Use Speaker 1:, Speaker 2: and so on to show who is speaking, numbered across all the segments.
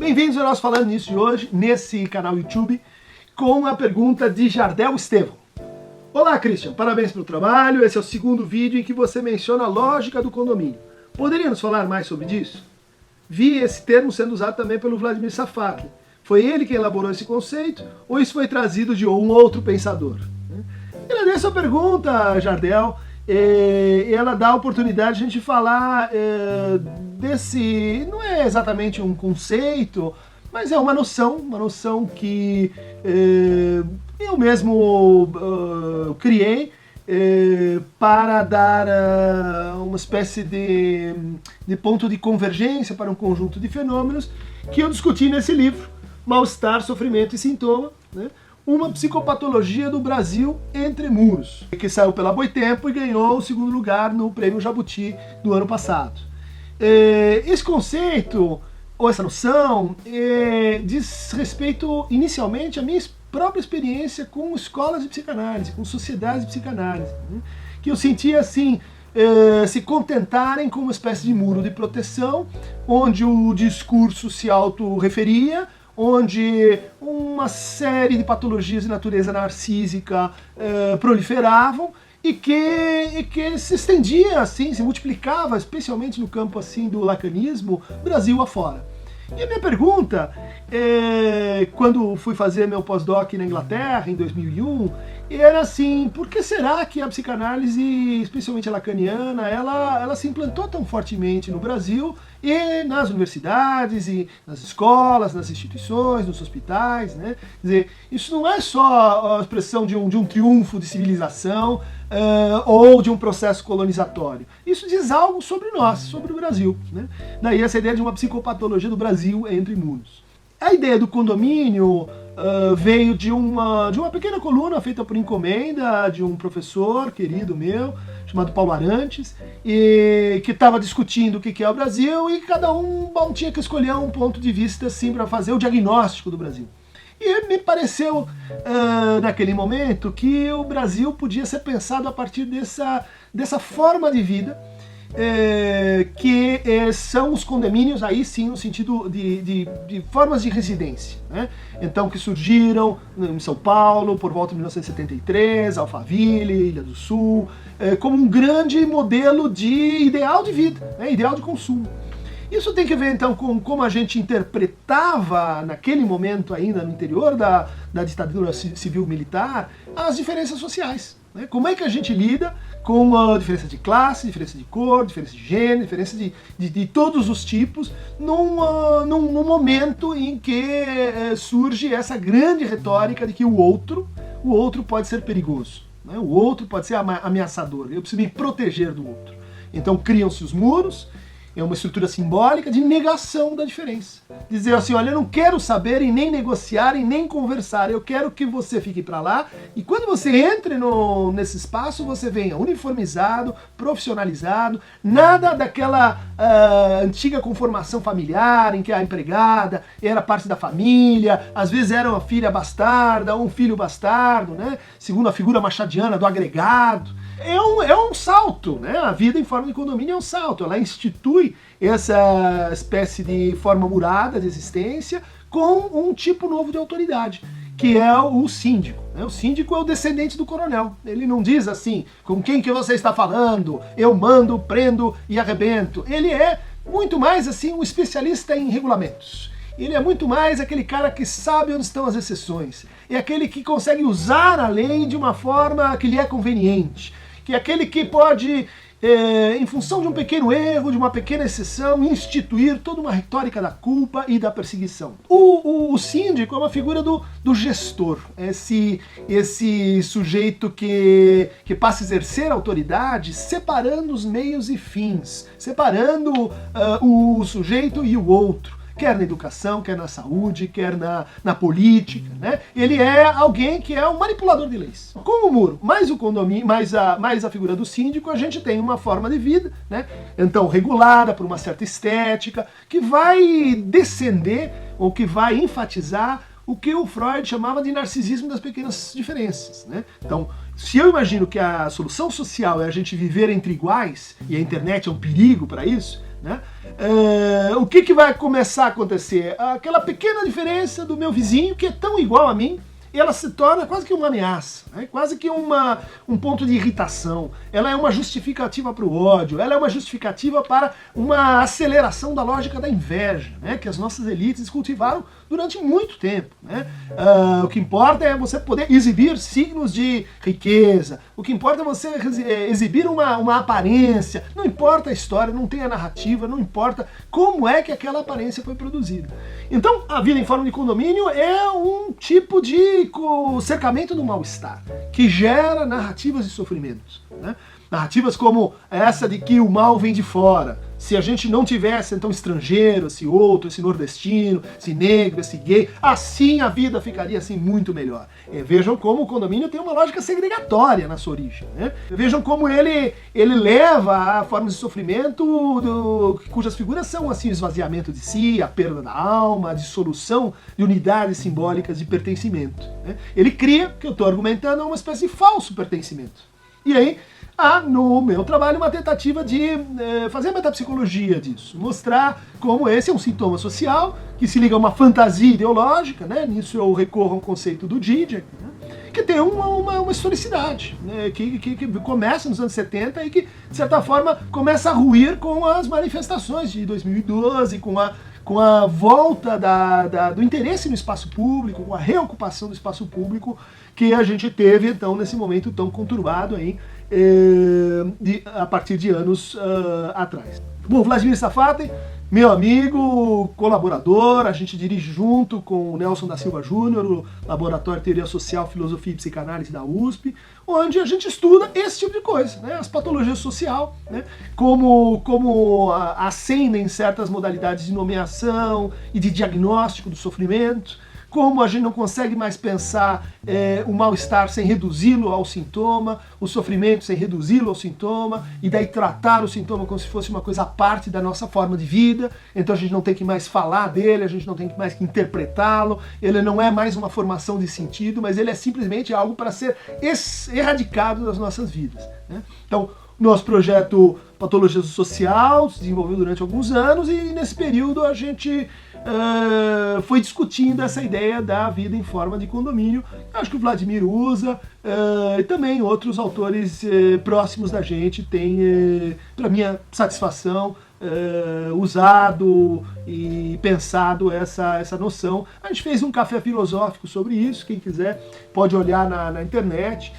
Speaker 1: Bem-vindos ao nosso Falando Nisso de hoje, nesse canal YouTube, com a pergunta de Jardel Estevão. Olá, Christian, parabéns pelo trabalho. Esse é o segundo vídeo em que você menciona a lógica do condomínio. Poderia nos falar mais sobre isso? Vi esse termo sendo usado também pelo Vladimir Safatli. Foi ele quem elaborou esse conceito ou isso foi trazido de um outro pensador? Agradeço a pergunta, Jardel. Ela dá a oportunidade de a gente falar desse, não é exatamente um conceito, mas é uma noção que eu mesmo criei para dar uma espécie de ponto de convergência para um conjunto de fenômenos que eu discuti nesse livro, Mal-Estar, Sofrimento e Sintoma, né? Uma psicopatologia do Brasil entre muros, que saiu pela Boitempo e ganhou o segundo lugar no Prêmio Jabuti do ano passado. Esse conceito, ou essa noção, diz respeito inicialmente à minha própria experiência com escolas de psicanálise, com sociedades de psicanálise, né? Que eu sentia assim, se contentarem com uma espécie de muro de proteção, onde o discurso se autorreferia, onde uma série de patologias de natureza narcísica proliferavam e que se estendia, assim, se multiplicava, especialmente no campo assim, do lacanismo, Brasil afora. E a minha pergunta, quando fui fazer meu pós-doc na Inglaterra, em 2001, era assim, por que será que a psicanálise, especialmente a lacaniana, ela se implantou tão fortemente no Brasil e nas universidades, e nas escolas, nas instituições, nos hospitais, né? Quer dizer, isso não é só a expressão de um triunfo de civilização ou de um processo colonizatório. Isso diz algo sobre nós, sobre o Brasil, né? Daí essa ideia de uma psicopatologia do Brasil entre mundos. A ideia do condomínio veio de uma pequena coluna feita por encomenda de um professor querido meu, chamado Paulo Arantes, e que estava discutindo o que é o Brasil, e cada um tinha que escolher um ponto de vista assim, para fazer o diagnóstico do Brasil. E me pareceu, naquele momento, que o Brasil podia ser pensado a partir dessa forma de vida, que são os condomínios, aí sim, no sentido de formas de residência, né? Então, que surgiram em São Paulo por volta de 1973, Alphaville, Ilha do Sul, como um grande modelo de ideal de vida, né? Ideal de consumo. Isso tem que ver, então, com como a gente interpretava, naquele momento ainda no interior da ditadura civil-militar, as diferenças sociais. Né? Como é que a gente lida com a diferença de classe, diferença de cor, diferença de gênero, diferença de todos os tipos, num momento em que surge essa grande retórica de que o outro pode ser perigoso, né? O outro pode ser ameaçador, eu preciso me proteger do outro. Então criam-se os muros. É uma estrutura simbólica de negação da diferença. Dizer assim, olha, eu não quero saber e nem negociar e nem conversar, eu quero que você fique para lá, e quando você entre nesse espaço, você venha uniformizado, profissionalizado, nada daquela antiga conformação familiar, em que a empregada era parte da família, às vezes era uma filha bastarda ou um filho bastardo, né? Segundo a figura machadiana do agregado. É um salto, né? A vida em forma de condomínio é um salto. Ela institui essa espécie de forma murada de existência com um tipo novo de autoridade, que é o síndico. Né? O síndico é o descendente do coronel. Ele não diz assim, com quem que você está falando, eu mando, prendo e arrebento. Ele é muito mais assim um especialista em regulamentos. Ele é muito mais aquele cara que sabe onde estão as exceções. É aquele que consegue usar a lei de uma forma que lhe é conveniente. Que é aquele que pode, em função de um pequeno erro, de uma pequena exceção, instituir toda uma retórica da culpa e da perseguição. O síndico é uma figura do gestor, esse sujeito que passa a exercer autoridade separando os meios e fins, separando o sujeito e o outro. Quer na educação, quer na saúde, quer na política, né? Ele é alguém que é um manipulador de leis. Com o muro, mais o condomínio, mais a figura do síndico, a gente tem uma forma de vida, né? Então regulada por uma certa estética, que vai descender, ou que vai enfatizar o que o Freud chamava de narcisismo das pequenas diferenças, né? Então, Se eu imagino que a solução social é a gente viver entre iguais, e a internet é um perigo para isso, né? O que vai começar a acontecer? Aquela pequena diferença do meu vizinho, que é tão igual a mim, ela se torna quase que uma ameaça, né? Quase que um ponto de irritação. Ela é uma justificativa para o ódio, ela é uma justificativa para uma aceleração da lógica da inveja, né? Que as nossas elites cultivaram durante muito tempo, né? O que importa é você poder exibir signos de riqueza, o que importa é você exibir uma aparência, não importa a história, não tem a narrativa, não importa como é que aquela aparência foi produzida. Então, a vida em forma de condomínio é um tipo de cercamento do mal-estar, que gera narrativas de sofrimentos, né? Narrativas como essa de que o mal vem de fora. Se a gente não tivesse, então, estrangeiro, esse outro, esse nordestino, esse negro, esse gay, assim a vida ficaria assim muito melhor. Vejam como o condomínio tem uma lógica segregatória na sua origem, né? Vejam como ele leva a formas de sofrimento cujas figuras são assim, o esvaziamento de si, a perda da alma, a dissolução de unidades simbólicas de pertencimento, né? Ele cria, que eu estou argumentando, uma espécie de falso pertencimento. E aí, há no meu trabalho uma tentativa de fazer a metapsicologia disso, mostrar como esse é um sintoma social que se liga a uma fantasia ideológica, né? Nisso eu recorro ao conceito do Zizek, né? Que tem uma historicidade, né? que começa nos anos 70 e que, de certa forma, começa a ruir com as manifestações de 2012, com a volta do interesse no espaço público, com a reocupação do espaço público que a gente teve, então, nesse momento tão conturbado aí, a partir de anos atrás. Bom, Vladimir Safate, meu amigo, colaborador, a gente dirige junto com o Nelson da Silva Júnior, o Laboratório de Teoria Social, Filosofia e Psicanálise da USP, onde a gente estuda esse tipo de coisa, né? As patologias sociais, né? Como ascendem certas modalidades de nomeação e de diagnóstico do sofrimento, como a gente não consegue mais pensar o mal-estar sem reduzi-lo ao sintoma, o sofrimento sem reduzi-lo ao sintoma, e daí tratar o sintoma como se fosse uma coisa à parte da nossa forma de vida. Então a gente não tem que mais falar dele, a gente não tem que mais que interpretá-lo, ele não é mais uma formação de sentido, mas ele é simplesmente algo para ser erradicado das nossas vidas, né? Então, nosso projeto Patologia Social se desenvolveu durante alguns anos, e nesse período a gente foi discutindo essa ideia da vida em forma de condomínio. Acho que o Vladimir usa, e também outros autores próximos da gente têm, para minha satisfação, usado e pensado essa noção. A gente fez um café filosófico sobre isso, quem quiser pode olhar na internet,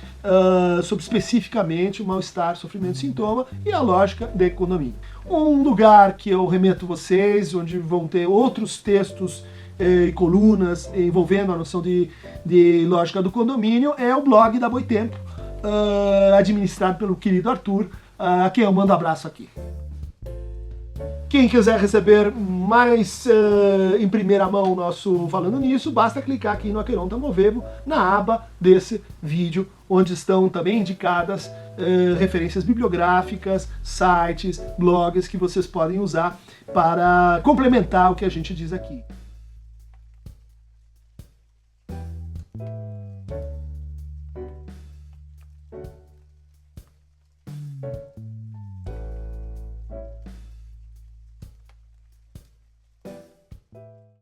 Speaker 1: sobre especificamente o mal-estar, sofrimento e sintoma e a lógica de condomínio. Um lugar que eu remeto vocês, onde vão ter outros textos e colunas envolvendo a noção de lógica do condomínio, é o blog da Boitempo, administrado pelo querido Arthur, a quem eu mando abraço aqui. Quem quiser receber mais em primeira mão o nosso Falando Nisso, basta clicar aqui no Aqueiron Tamovevo, na aba desse vídeo, onde estão também indicadas referências bibliográficas, sites, blogs que vocês podem usar para complementar o que a gente diz aqui.